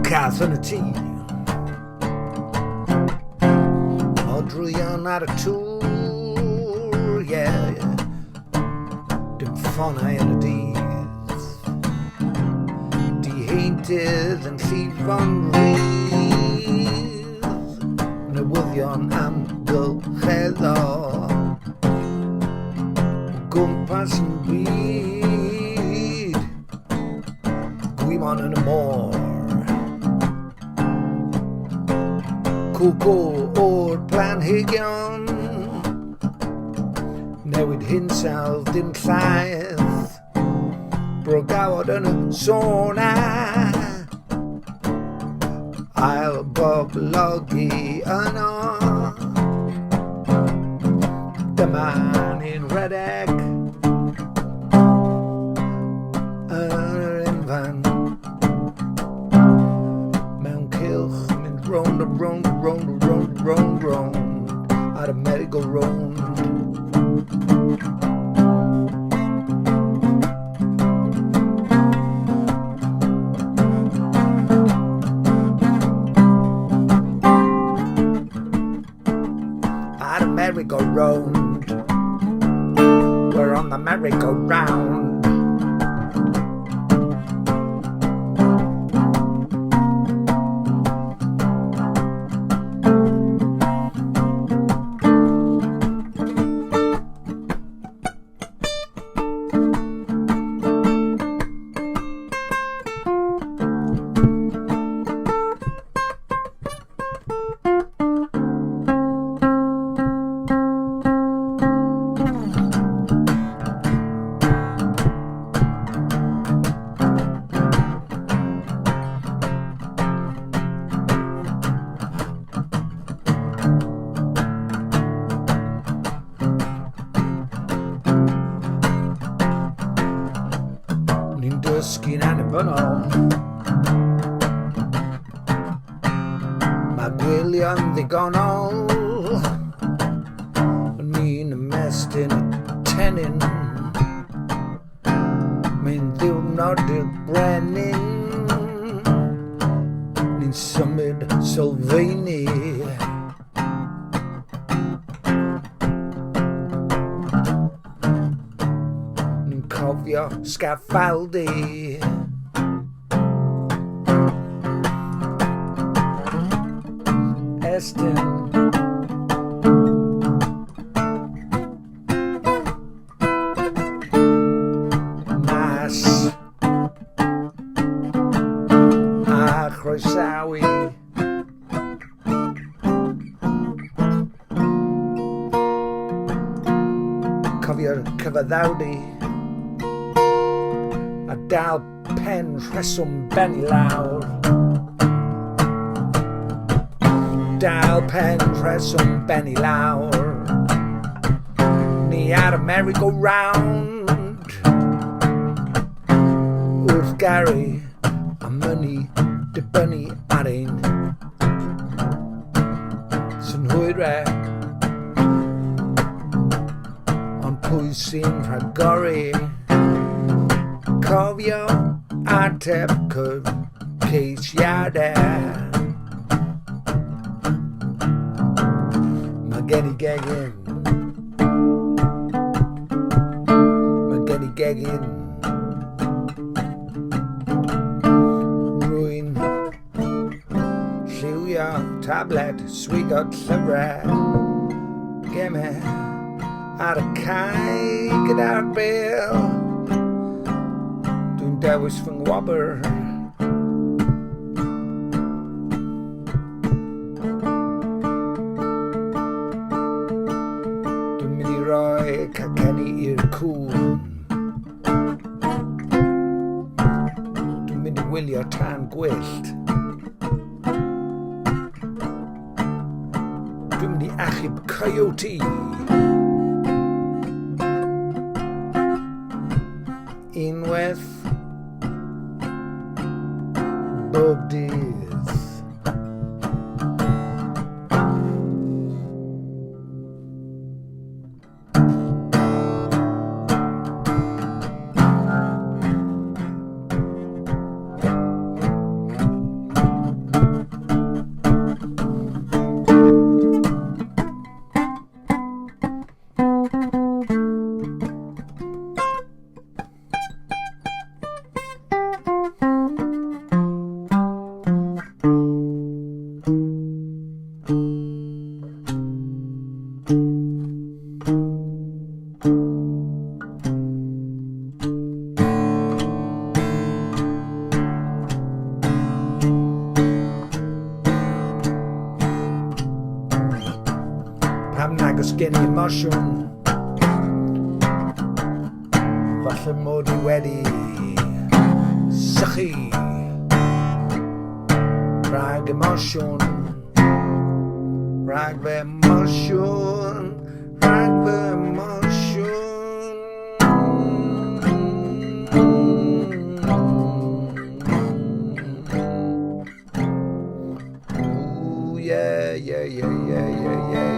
Cath and a tea. Adrian had a tour, yeah. Unfan and a deeds. Die hated and llif van rydd. Newyddion amgylcheddol. Gwmpas yn byd. Gwymon yn y môr. Cwco o'r planhigion. Newid hinsawdd dim llaeth. Brogawod yn y sona. Ail boblogi yno. Dyma ni'n Rhedeg yr Unfan. Mewn cylch, mynd rownd a rownd a rownd a rownd a rownd rownd ar y merry-go-round. Ar y merry-go-round. We're on the merry-go-round. Dysgu'n annibynnol. Mae gwylio'n ddigonol. Ni'n ymestyn y tenyn. Mae'n ddiwrnod i'r brenin. Ni'n symud sylfaeni. Cofio sgaffaldi. Estyn. Mas. A chroesawu. Cofio'r cyfaddawdi. A dal pen rheswm ben I lawr. Dal pen rheswm ben I lawr. Ni ar y merry-go-round. Wrth gari a mynnu dibynnu ar ein. Sy'n hwyrau. Ond pwy sy'n rhagori. Cofio ateb ceisiadau. Mae gen I gegin. Mae gen I gegin. Rwy'n lliwio tablet, swigo llyfrau. Gemau ar y cae gyda'r bil. Dewis fy ngwobr. Dwi'n mynd I roi caceni i'r cŵn. Dwi'n mynd I wylio tân gwyllt. Dwi'n mynd I achub coyote. Unwaith bob dydd. sgen i emosiwn. Falle mod i wedi sychu. Rhag emosiwn. Rhag fy emosiwn. Rhag fy emosiwn. Ooh, yeah, yeah, yeah, yeah, yeah, yeah.